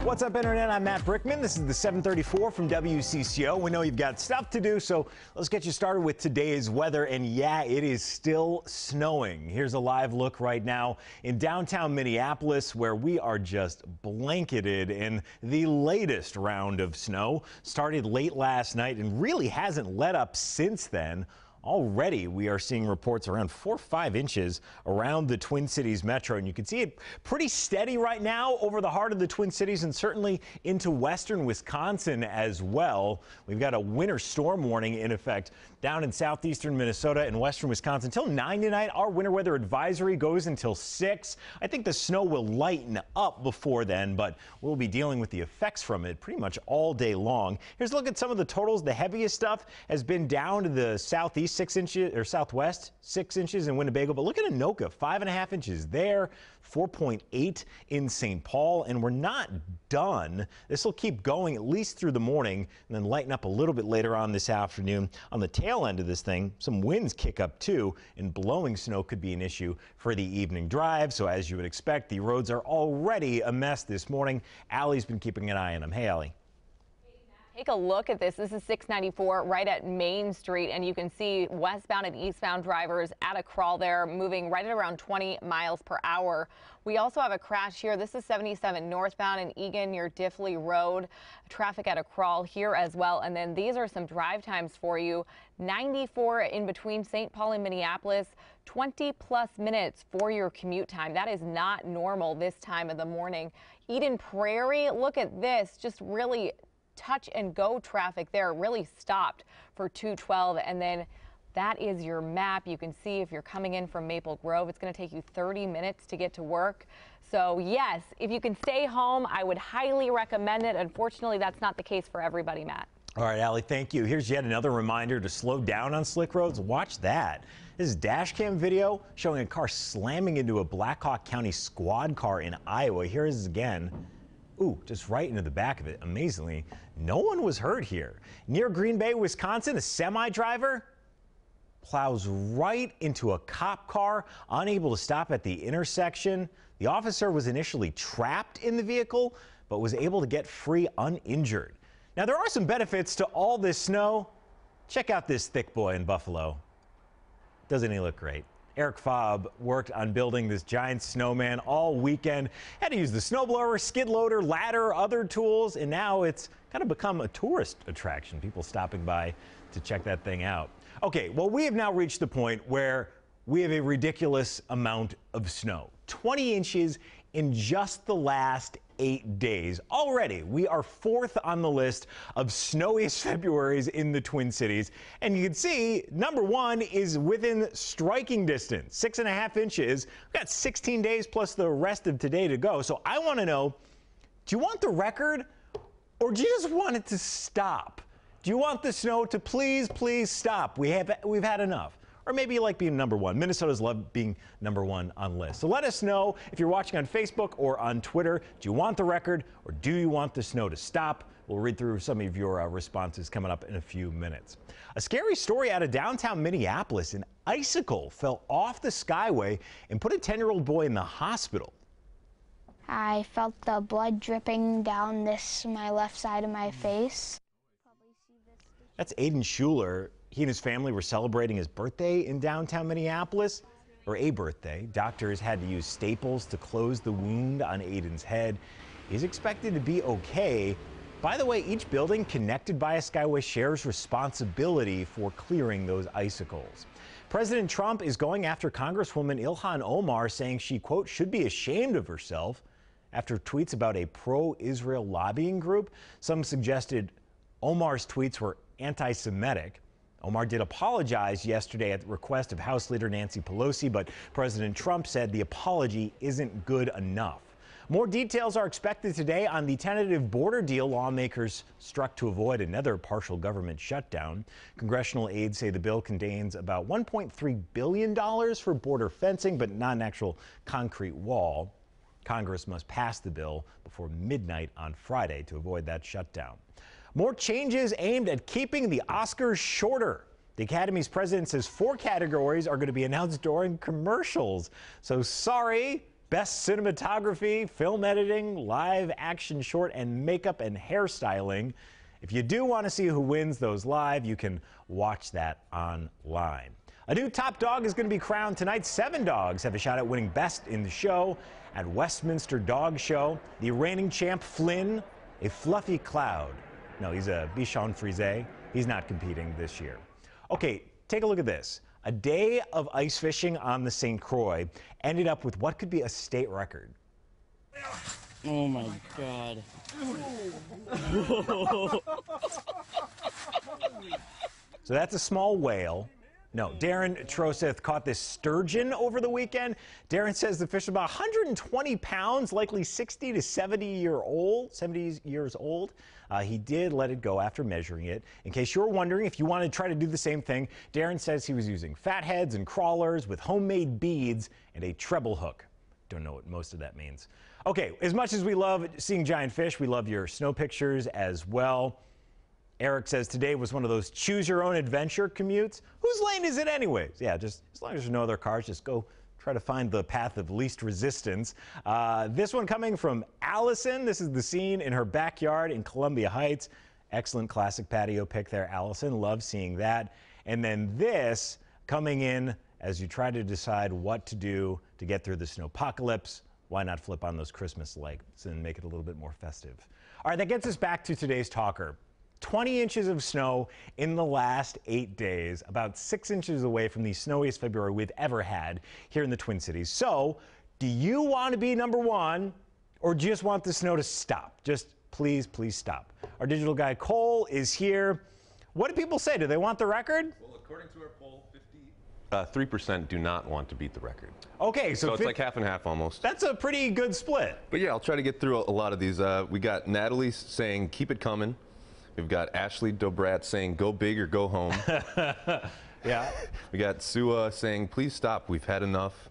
What's up, Internet? I'm Matt Brickman. This is the 734 from WCCO. We know you've got stuff to do, so let's get you started with today's weather. And yeah, it is still snowing. Here's a live look right now in downtown Minneapolis, where we are just blanketed in the latest round of snow. Started late last night and really hasn't let up since then. Already, we are seeing reports around 4 or 5 inches around the Twin Cities metro, and you can see it pretty steady right now over the heart of the Twin Cities and certainly into western Wisconsin as well. We've got a winter storm warning in effect down in southeastern Minnesota and western Wisconsin until 9 tonight. Our winter weather advisory goes until 6. I think the snow will lighten up before then, but we'll be dealing with the effects from it pretty much all day long. Here's a look at some of the totals. The heaviest stuff has been down to the southeast 6 inches, or southwest 6 inches in Winnebago, but look at Anoka, 5.5 inches there, 4.8 in St. Paul, and we're not done. This will keep going at least through the morning and then lighten up a little bit later on this afternoon. On the tail end of this thing, some winds kick up too, and blowing snow could be an issue for the evening drive. So as you would expect, the roads are already a mess this morning. Allie's been keeping an eye on them. Hey, Allie. Take a look at this. This is 694 right at Main Street, and you can see westbound and eastbound drivers at a crawl there, moving right at around 20 miles per hour. We also have a crash here. This is 77 northbound in Eagan near Diffley Road. Traffic at a crawl here as well. And then these are some drive times for you. 94 in between St. Paul and Minneapolis, 20 plus minutes for your commute time. That is not normal this time of the morning. Eden Prairie, look at this, just really touch and go traffic there, really stopped for 212. And then that is your map. You can see if you're coming in from Maple Grove, it's going to take you 30 minutes to get to work. So yes, if you can stay home, I would highly recommend it. Unfortunately, that's not the case for everybody, Matt. All right, Allie, thank you. Here's yet another reminder to slow down on slick roads. Watch that. This is dash cam video showing a car slamming into a Blackhawk County squad car in Iowa. Here it is again. Ooh, just right into the back of it. Amazingly, no one was hurt here. Near Green Bay, Wisconsin, a semi-driver plows right into a cop car, unable to stop at the intersection. The officer was initially trapped in the vehicle, but was able to get free uninjured. Now, there are some benefits to all this snow. Check out this thick boy in Buffalo. Doesn't he look great? Eric Fobb worked on building this giant snowman all weekend. Had to use the snowblower, skid loader, ladder, other tools, and now it's kind of become a tourist attraction. People stopping by to check that thing out. Okay, well, we have now reached the point where we have a ridiculous amount of snow. 20 inches in just the last 8 days. Already, we are 4th on the list of snowiest Februaries in the Twin Cities. And you can see number 1 is within striking distance, 6.5 inches. We've got 16 days plus the rest of today to go. So I want to know, do you want the record or do you just want it to stop? Do you want the snow to please stop? We've had enough. Or maybe you like being number 1. Minnesota's love being number 1 on lists. So let us know if you're watching on Facebook or on Twitter. Do you want the record or do you want the snow to stop? We'll read through some of your responses coming up in a few minutes. A scary story out of downtown Minneapolis. An icicle fell off the skyway and put a 10-year-old boy in the hospital. I felt the blood dripping down my left side of my face. That's Aiden Schuler. He and his family were celebrating his birthday in downtown Minneapolis, or a birthday. Doctors had to use staples to close the wound on Aiden's head. He's expected to be okay. By the way, each building connected by a skyway shares responsibility for clearing those icicles. President Trump is going after Congresswoman Ilhan Omar, saying she, quote, should be ashamed of herself after tweets about a pro-Israel lobbying group. Some suggested Omar's tweets were anti-Semitic. Omar did apologize yesterday at the request of House Leader Nancy Pelosi, but President Trump said the apology isn't good enough. More details are expected today on the tentative border deal lawmakers struck to avoid another partial government shutdown. Congressional aides say the bill contains about $1.3 billion for border fencing, but not an actual concrete wall. Congress must pass the bill before midnight on Friday to avoid that shutdown. More changes aimed at keeping the Oscars shorter. The Academy's president says 4 categories are going to be announced during commercials. So sorry, Best cinematography, film editing, live action short, and makeup and hairstyling. If you do want to see who wins those live, you can watch that online. A new top dog is going to be crowned tonight. 7 dogs have a shot at winning Best in the Show at Westminster Dog Show. The reigning champ, Flynn, a fluffy cloud. No, he's a Bichon Frise. He's not competing this year. Okay, take a look at this. A day of ice fishing on the St. Croix ended up with what could be a state record. Oh my God. So that's a small whale. No, Darren Troseth caught this sturgeon over the weekend. Darren says the fish is about 120 pounds, likely 60 to 70 years old. He did let it go after measuring it. In case you're wondering, if you want to try to do the same thing, Darren says he was using fatheads and crawlers with homemade beads and a treble hook. Don't know what most of that means. Okay, as much as we love seeing giant fish, we love your snow pictures as well. Eric says today was one of those choose-your-own-adventure commutes. Whose lane is it anyways? Yeah, just as long as there's no other cars, just go try to find the path of least resistance. This one coming from Allison. This is the scene in her backyard in Columbia Heights. Excellent classic patio pic there, Allison. Love seeing that. And then this coming in as you try to decide what to do to get through the snowpocalypse. Why not flip on those Christmas lights and make it a little bit more festive? All right, that gets us back to today's talker. 20 inches of snow in the last 8 days, about 6 inches away from the snowiest February we've ever had here in the Twin Cities. So, do you want to be number one, or do you just want the snow to stop? Just please, please stop. Our digital guy Cole is here. What do people say? Do they want the record? Well, according to our poll, 3% do not want to beat the record. Okay, so it's like half and half almost. That's a pretty good split. But yeah, I'll try to get through a lot of these. We got Natalie saying, keep it coming. We've got Ashley Dobrat saying, go big or go home. Yeah. We got Sua saying, please stop, we've had enough.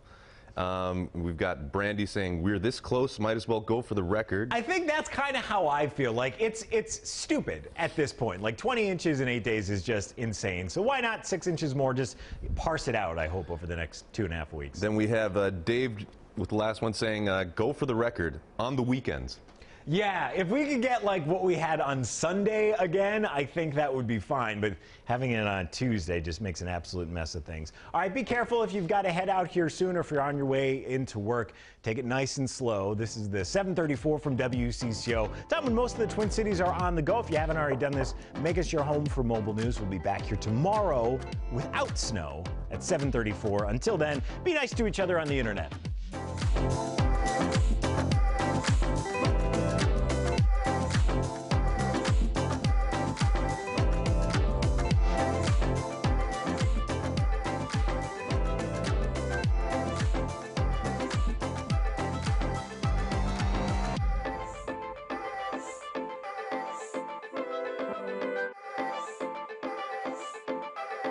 We've got Brandy saying, we're this close, might as well go for the record. I think that's kind of how I feel. Like, it's stupid at this point. Like, 20 inches in 8 days is just insane. So why not 6 inches more? Just parse it out, I hope, over the next 2.5 weeks. Then we have Dave with the last one saying, go for the record on the weekends. Yeah, if we could get like what we had on Sunday again, I think that would be fine. But having it on Tuesday just makes an absolute mess of things. All right, be careful if you've got to head out here soon or if you're on your way into work. Take it nice and slow. This is the 7:34 from WCCO. Time when most of the Twin Cities are on the go. If you haven't already done this, make us your home for mobile news. We'll be back here tomorrow without snow at 7:34. Until then, be nice to each other on the internet.